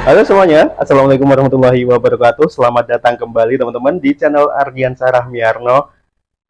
Halo semuanya, Assalamualaikum warahmatullahi wabarakatuh. Selamat datang kembali teman-teman di channel Ardian Rahmiarno.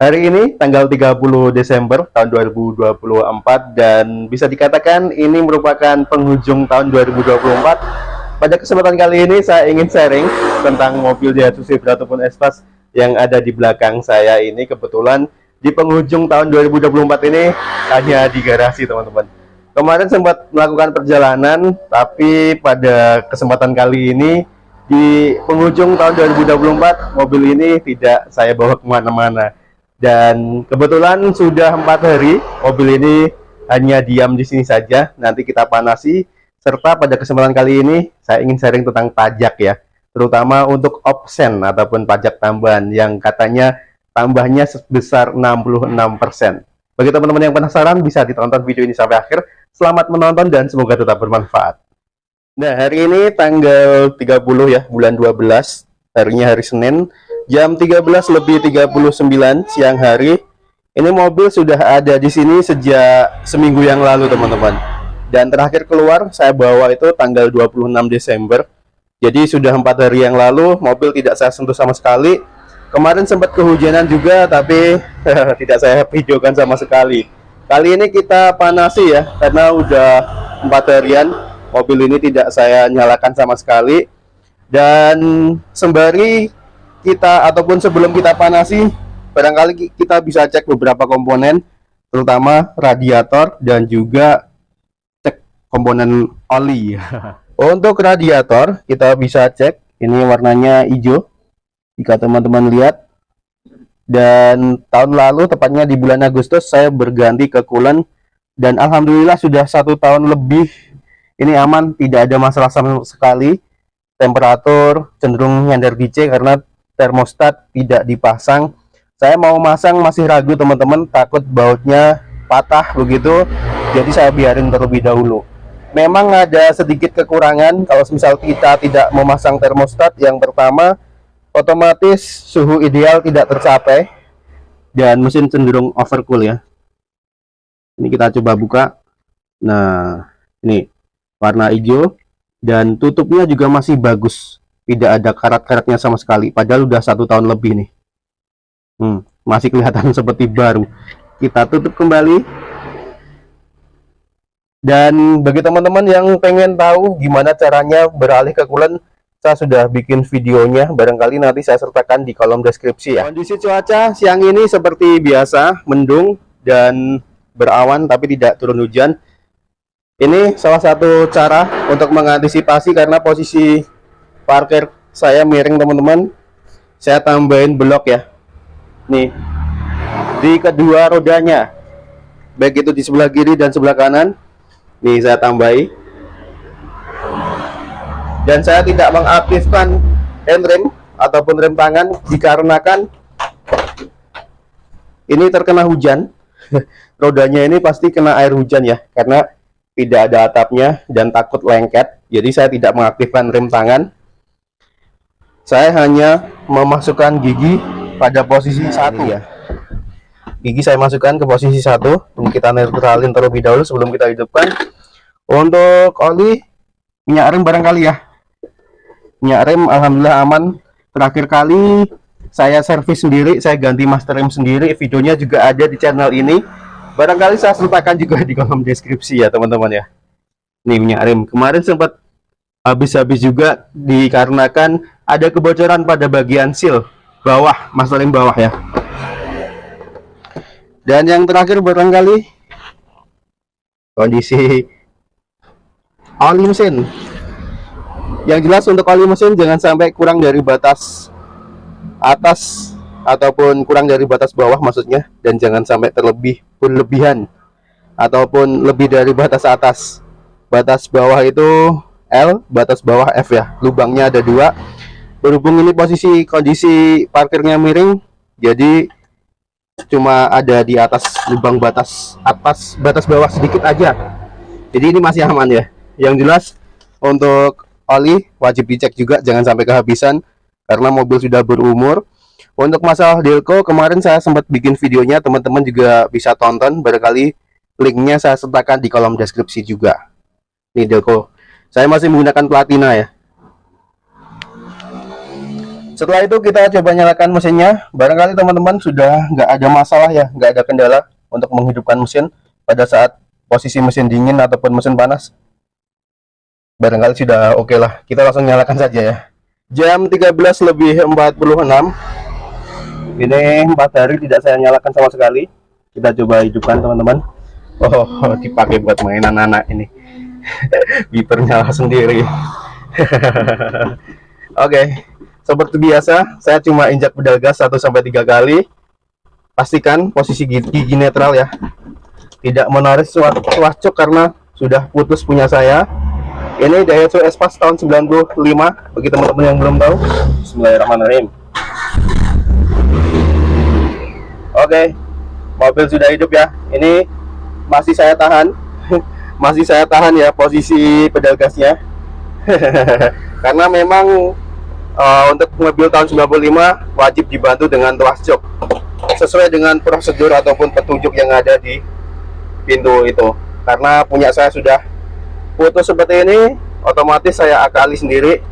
Hari ini tanggal 30 Desember tahun 2024 dan bisa dikatakan ini merupakan penghujung tahun 2024. Pada kesempatan kali ini saya ingin sharing tentang mobil Daihatsu Zebra ataupun Espas yang ada di belakang saya ini. Kebetulan di penghujung tahun 2024 ini hanya di garasi teman-teman. Kemarin sempat melakukan perjalanan, tapi pada kesempatan kali ini di penghujung tahun 2024 mobil ini tidak saya bawa kemana-mana. Dan kebetulan sudah 4 hari mobil ini hanya diam di sini saja. Nanti kita panasi. Serta pada kesempatan kali ini saya ingin sharing tentang pajak ya, terutama untuk opsen ataupun pajak tambahan yang katanya tambahnya sebesar 66%. Bagi teman-teman yang penasaran, bisa ditonton video ini sampai akhir. Selamat menonton dan semoga tetap bermanfaat. Nah, hari ini tanggal 30 ya, bulan 12, harinya hari Senin, jam 13 lebih 39 siang hari. Ini mobil sudah ada di sini sejak seminggu yang lalu, teman-teman. Dan terakhir keluar saya bawa itu tanggal 26 Desember. Jadi sudah 4 hari yang lalu, mobil tidak saya sentuh sama sekali. Kemarin sempat kehujanan juga, tapi tidak saya videokan sama sekali. Kali ini kita panasi ya, karena udah 4 harian mobil ini tidak saya nyalakan sama sekali. Dan sembari kita ataupun sebelum kita panasi, barangkali kita bisa cek beberapa komponen, terutama radiator dan juga cek komponen oli. Untuk radiator kita bisa cek, ini warnanya hijau jika teman-teman lihat. Dan tahun lalu tepatnya di bulan Agustus saya berganti ke coolant dan alhamdulillah sudah 1 tahun lebih ini aman, tidak ada masalah sama sekali. Temperatur cenderung nyandar GC karena termostat tidak dipasang. Saya mau masang masih ragu teman-teman, takut bautnya patah begitu, jadi saya biarin terlebih dahulu. Memang ada sedikit kekurangan kalau misal kita tidak memasang termostat. Yang pertama, otomatis suhu ideal tidak tercapai dan mesin cenderung overcool ya. Ini kita coba buka. Nah, ini warna hijau dan tutupnya juga masih bagus, tidak ada karat-karatnya sama sekali, padahal udah 1 tahun lebih nih. Masih kelihatan seperti baru. Kita tutup kembali. Dan bagi teman-teman yang pengen tahu gimana caranya beralih ke coolant, saya sudah bikin videonya, barangkali nanti saya sertakan di kolom deskripsi ya. Kondisi cuaca siang ini seperti biasa, mendung dan berawan tapi tidak turun hujan. Ini salah satu cara untuk mengantisipasi karena posisi parkir saya miring teman-teman. Saya tambahin blok ya, nih di kedua rodanya, baik itu di sebelah kiri dan sebelah kanan. Nih saya tambahi. Dan saya tidak mengaktifkan handrem ataupun rem tangan dikarenakan ini terkena hujan. Rodanya ini pasti kena air hujan ya, karena tidak ada atapnya dan takut lengket. Jadi saya tidak mengaktifkan rem tangan. Saya hanya memasukkan gigi pada posisi 1 ya. Gigi saya masukkan ke posisi 1. Kita netralin terlebih dahulu sebelum kita hidupkan. Untuk oli, minyak rem barangkali ya, minyak rem alhamdulillah aman. Terakhir kali saya servis sendiri, saya ganti master rem sendiri, videonya juga ada di channel ini, barangkali saya sertakan juga di kolom deskripsi ya teman-teman ya. Nih minyak rem kemarin sempat habis-habis juga dikarenakan ada kebocoran pada bagian seal bawah, master rem bawah ya. Dan yang terakhir barangkali kondisi oli mesin. Yang jelas untuk oli mesin jangan sampai kurang dari batas atas ataupun kurang dari batas bawah maksudnya, dan jangan sampai berlebihan ataupun lebih dari batas atas. Batas bawah itu L, batas bawah F ya. Lubangnya ada 2. Berhubung ini kondisi parkirnya miring, jadi cuma ada di atas lubang batas atas, batas bawah sedikit aja. Jadi ini masih aman ya. Yang jelas untuk oli wajib dicek juga, jangan sampai kehabisan karena mobil sudah berumur. Untuk masalah delco kemarin saya sempat bikin videonya, teman-teman juga bisa tonton, barangkali linknya saya sertakan di kolom deskripsi juga. Nih delco, saya masih menggunakan platina ya, Setelah itu kita coba nyalakan mesinnya. Barangkali teman-teman sudah nggak ada masalah ya, nggak ada kendala untuk menghidupkan mesin pada saat posisi mesin dingin ataupun mesin panas. Barangkali sudah oke lah. Kita langsung nyalakan saja ya. Jam 13:46. Ini matahari tidak saya nyalakan sama sekali. Kita coba hidupkan teman-teman. Oh, dipakai buat mainan anak ini. Wiper nyala sendiri. Oke, seperti biasa saya cuma injak pedal gas 1-3 kali. Pastikan posisi gigi netral ya, tidak menarik swascok karena sudah putus punya saya. Ini Daihatsu Espas tahun 95 bagi teman-teman yang belum tahu. Bismillahirrahmanirrahim. Oke, mobil sudah hidup ya. Ini masih saya tahan. Masih saya tahan ya posisi pedal gasnya. Karena memang untuk mobil tahun 95 wajib dibantu dengan tuas jok sesuai dengan prosedur ataupun petunjuk yang ada di pintu itu. Karena punya saya sudah putus seperti ini, otomatis saya akali sendiri.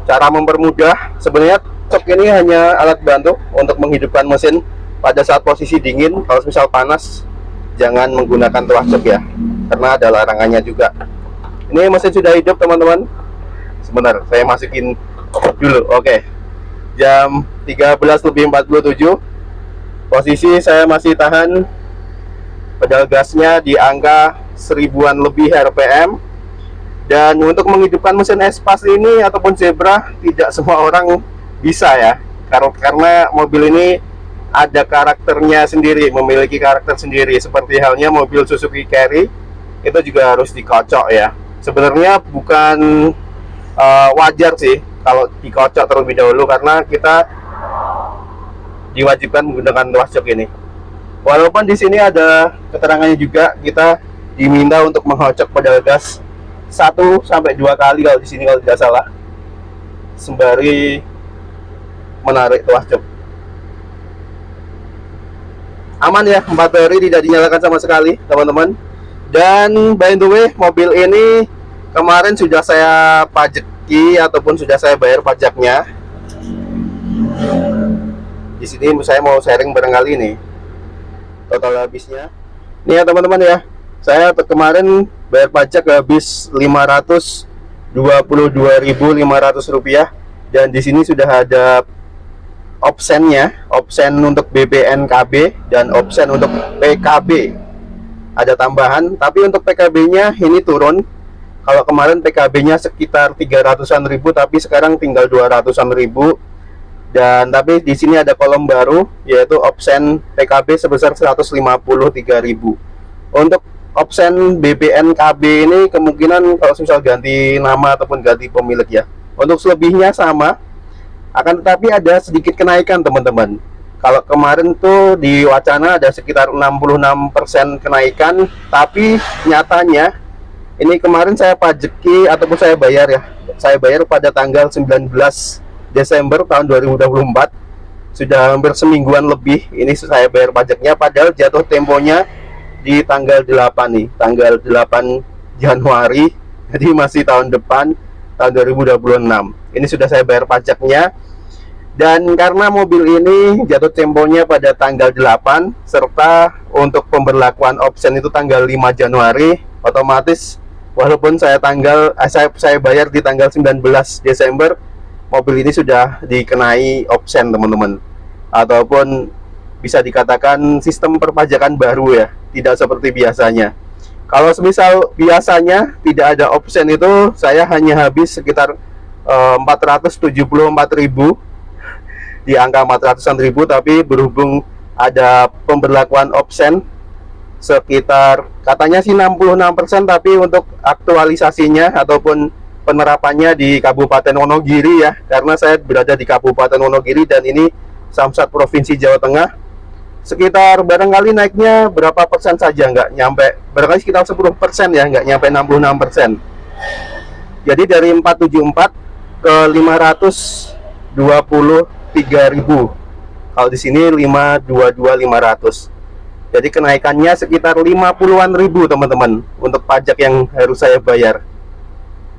Cara mempermudah, sebenarnya jok ini hanya alat bantu untuk menghidupkan mesin pada saat posisi dingin. Kalau misal panas, jangan menggunakan tuas jok ya, karena ada larangannya juga. Ini mesin sudah hidup teman-teman. Sebentar, saya masukin dulu. Oke, jam 13:47. Posisi saya masih tahan pedal gasnya di angka 1000-an lebih RPM. Dan untuk menghidupkan mesin Espas ini ataupun Zebra tidak semua orang bisa ya, karena mobil ini ada karakternya sendiri, memiliki karakter sendiri. Seperti halnya mobil Suzuki Carry, itu juga harus dikocok ya. Sebenarnya bukan wajar sih kalau dikocok terlebih dahulu, karena kita diwajibkan menggunakan tuas jok ini. Walaupun di sini ada keterangannya juga, kita diminta untuk mengocok pedal gas 1-2 kali kalau di sini kalau tidak salah, sembari menarik tuas jok. Aman ya, baterai tidak dinyalakan sama sekali teman-teman. Dan by the way, mobil ini kemarin sudah saya pajaki ataupun sudah saya bayar pajaknya. Di sini saya mau sharing barangkali nih total habisnya. Nih ya teman-teman ya, saya kemarin bayar pajak habis Rp522.500, dan di sini sudah ada opsennya, opsen untuk BPNKB dan opsen untuk PKB. Ada tambahan, tapi untuk PKB-nya ini turun. Kalau kemarin PKB-nya sekitar 300-an ribu, tapi sekarang tinggal 200-an ribu. Dan tapi di sini ada kolom baru, yaitu opsen PKB sebesar 153.000. Untuk opsen BPNKB ini kemungkinan kalau misal ganti nama ataupun ganti pemilik ya. Untuk selebihnya sama, akan tetapi ada sedikit kenaikan teman-teman. Kalau kemarin tuh di wacana ada sekitar 66% kenaikan, tapi nyatanya ini kemarin saya pajeki ataupun saya bayar ya, saya bayar pada tanggal 19 Desember tahun 2024. Sudah hampir semingguan lebih ini saya bayar pajaknya, padahal jatuh temponya di tanggal 8 nih, tanggal 8 Januari, jadi masih tahun depan, tahun 2026. Ini sudah saya bayar pajaknya. Dan karena mobil ini jatuh temponya pada tanggal 8, serta untuk pemberlakuan option itu tanggal 5 Januari, otomatis walaupun saya bayar di tanggal 19 Desember, mobil ini sudah dikenai option teman-teman, ataupun bisa dikatakan sistem perpajakan baru ya, tidak seperti biasanya. Kalau semisal biasanya tidak ada option itu, saya hanya habis sekitar 474.000, di angka 400-an ribu, tapi berhubung ada pemberlakuan option sekitar katanya sih 66%, tapi untuk aktualisasinya ataupun penerapannya di Kabupaten Wonogiri ya, karena saya berada di Kabupaten Wonogiri dan ini Samsat Provinsi Jawa Tengah, sekitar barangkali naiknya berapa persen saja, nggak nyampe, barangkali sekitar 10% ya, nggak nyampe 66%. Jadi dari 474 ke 523.000, kalau di sini 522.500. Jadi kenaikannya sekitar 50-an ribu teman-teman untuk pajak yang harus saya bayar.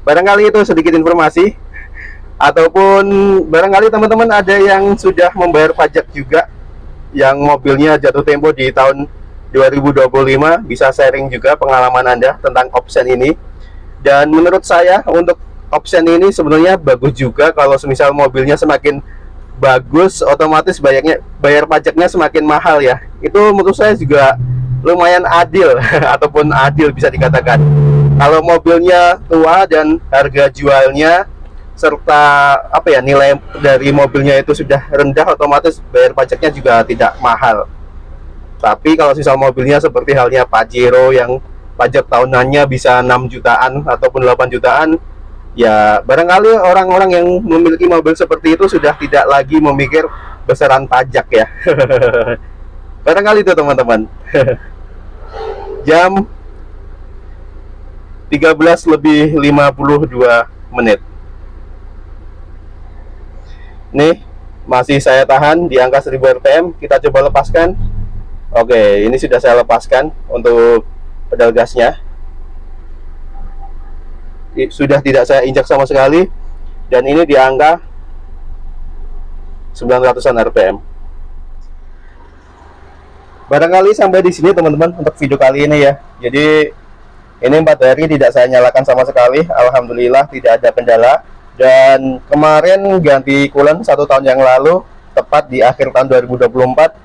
Barangkali itu sedikit informasi. Ataupun barangkali teman-teman ada yang sudah membayar pajak juga, yang mobilnya jatuh tempo di tahun 2025, bisa sharing juga pengalaman Anda tentang option ini. Dan menurut saya untuk option ini sebenarnya bagus juga. Kalau semisal mobilnya semakin bagus, otomatis bayar pajaknya semakin mahal ya. Itu menurut saya juga lumayan adil ataupun adil bisa dikatakan. Kalau mobilnya tua dan harga jualnya serta nilai dari mobilnya itu sudah rendah, otomatis bayar pajaknya juga tidak mahal. Tapi kalau misal mobilnya seperti halnya Pajero yang pajak tahunannya bisa 6 jutaan ataupun 8 jutaan, ya barangkali orang-orang yang memiliki mobil seperti itu sudah tidak lagi memikir besaran pajak ya. Barangkali itu teman-teman. Jam 13:52. Nih, masih saya tahan di angka 1000 rpm. Kita coba lepaskan. Oke, ini sudah saya lepaskan untuk pedal gasnya. Sudah tidak saya injak sama sekali, dan ini di angka 900-an rpm. Barangkali sampai di sini teman-teman untuk video kali ini ya. Jadi ini 4 hari tidak saya nyalakan sama sekali. Alhamdulillah tidak ada kendala. Dan kemarin ganti coolant 1 tahun yang lalu, tepat di akhir tahun 2024.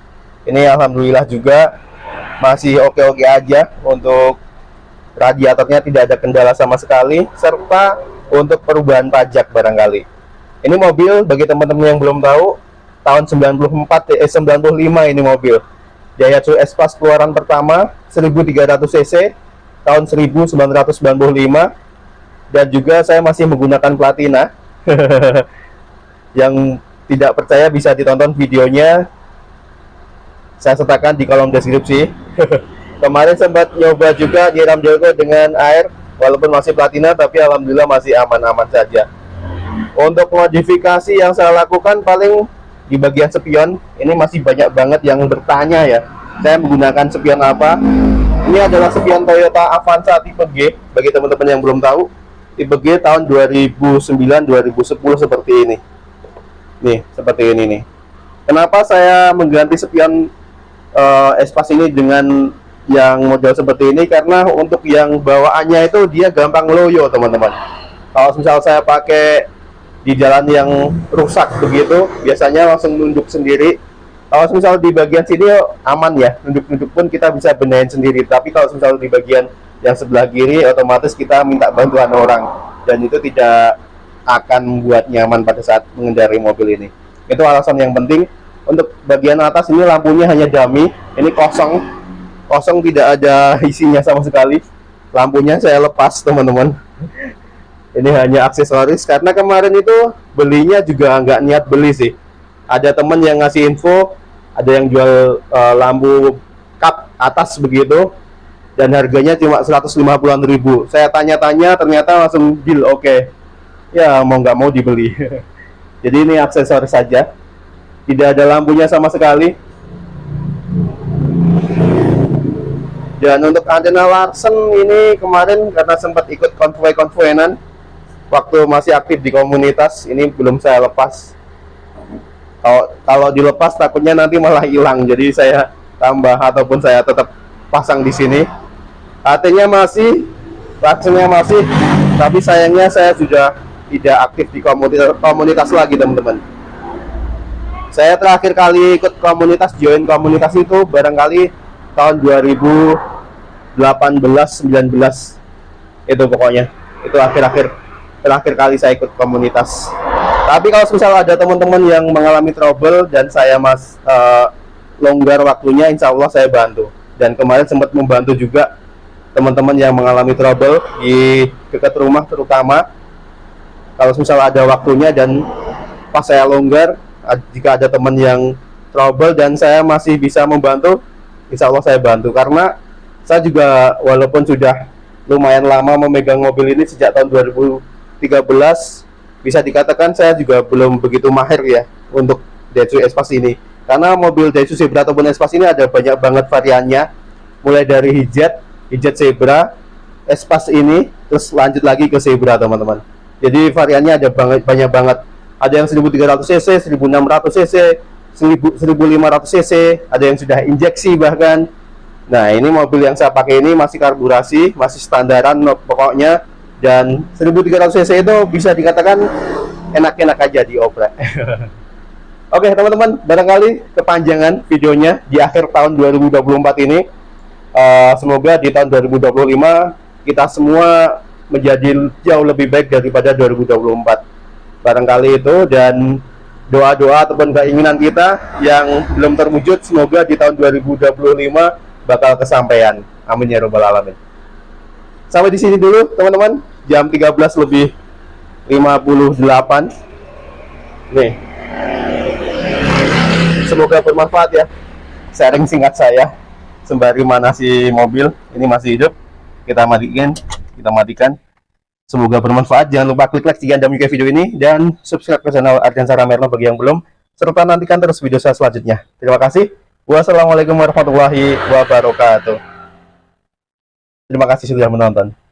Ini alhamdulillah juga masih oke-oke aja. Untuk radiatornya tidak ada kendala sama sekali, serta untuk perubahan pajak barangkali. Ini mobil bagi teman-teman yang belum tahu, tahun 95 ini mobil Daihatsu Espace keluaran pertama, 1300 cc, tahun 1995. Dan juga saya masih menggunakan platina. Yang tidak percaya bisa ditonton videonya, saya sertakan di kolom deskripsi. Kemarin sempat nyoba juga nyiram Delco dengan air, walaupun masih platina, tapi alhamdulillah masih aman-aman saja. Untuk modifikasi yang saya lakukan paling di bagian spion, ini masih banyak banget yang bertanya ya, saya menggunakan spion apa. Ini adalah spion Toyota Avanza tipe G, bagi teman-teman yang belum tahu. Tipe G tahun 2009-2010 seperti ini. Nih, seperti ini nih. Kenapa saya mengganti spion Espace ini dengan yang model seperti ini? Karena untuk yang bawaannya itu dia gampang loyo teman-teman. Kalau misal saya pakai di jalan yang rusak begitu, biasanya langsung nunduk sendiri. Kalau misal di bagian sini aman ya, nunduk-nunduk pun kita bisa benahin sendiri. Tapi kalau misal di bagian yang sebelah kiri, otomatis kita minta bantuan orang, dan itu tidak akan membuat nyaman pada saat mengendarai mobil ini. Itu alasan yang penting. Untuk bagian atas ini lampunya hanya dummy, ini kosong, tidak ada isinya sama sekali. Lampunya saya lepas teman-teman. Ini hanya aksesoris, karena kemarin itu belinya juga nggak niat beli sih. Ada teman yang ngasih info, ada yang jual lampu kap atas begitu, dan harganya cuma 150-an ribu. Saya tanya-tanya, ternyata langsung deal, oke. Ya mau nggak mau dibeli. Jadi ini aksesoris saja, tidak ada lampunya sama sekali. Dan untuk antena Larsen ini kemarin karena sempat ikut konvoy-konvoyanan waktu masih aktif di komunitas, ini belum saya lepas. Kalau dilepas takutnya nanti malah hilang, jadi saya tambah ataupun saya tetap pasang di sini. AT-nya masih, Larsennya masih, tapi sayangnya saya sudah tidak aktif di komunitas lagi teman-teman. Saya terakhir kali ikut komunitas, join komunitas itu barangkali tahun 2018-19 itu pokoknya. Itu terakhir kali saya ikut komunitas. Tapi kalau misal ada teman-teman yang mengalami trouble dan saya longgar waktunya, insya Allah saya bantu. Dan kemarin sempat membantu juga teman-teman yang mengalami trouble di dekat rumah, terutama kalau misal ada waktunya dan pas saya longgar, jika ada teman yang trouble dan saya masih bisa membantu, insya Allah saya bantu. Karena saya juga walaupun sudah lumayan lama memegang mobil ini sejak tahun 2013, bisa dikatakan saya juga belum begitu mahir ya untuk Daihatsu Espace ini. Karena mobil Daihatsu Zebra ataupun Espace ini ada banyak banget variannya, mulai dari hijat Zebra, Espace ini, terus lanjut lagi ke Zebra teman-teman. Jadi variannya ada banyak banget. Ada yang 1300 cc, 1600 cc, 1500 cc, ada yang sudah injeksi bahkan. Nah, ini mobil yang saya pakai ini masih karburasi, masih standaran pokoknya. Dan 1300 cc itu bisa dikatakan enak-enak aja dioprek. Oke teman-teman, barangkali kepanjangan videonya di akhir tahun 2024 ini. Semoga di tahun 2025 kita semua menjadi jauh lebih baik daripada 2024. Barangkali itu, dan doa-doa ataupun keinginan kita yang belum terwujud, semoga di tahun 2025 bakal kesampaian. Amin ya robbal alamin. Sampai di sini dulu teman-teman, jam 13 lebih 58. Nih, semoga bermanfaat ya sharing singkat saya sembari manasi mobil. Ini masih hidup, kita matikan. Semoga bermanfaat. Jangan lupa klik like jika Anda menyukai video ini, dan subscribe ke channel Ardiansah Merno bagi yang belum, serta nantikan terus video saya selanjutnya. Terima kasih. Wassalamualaikum warahmatullahi wabarakatuh. Terima kasih sudah menonton.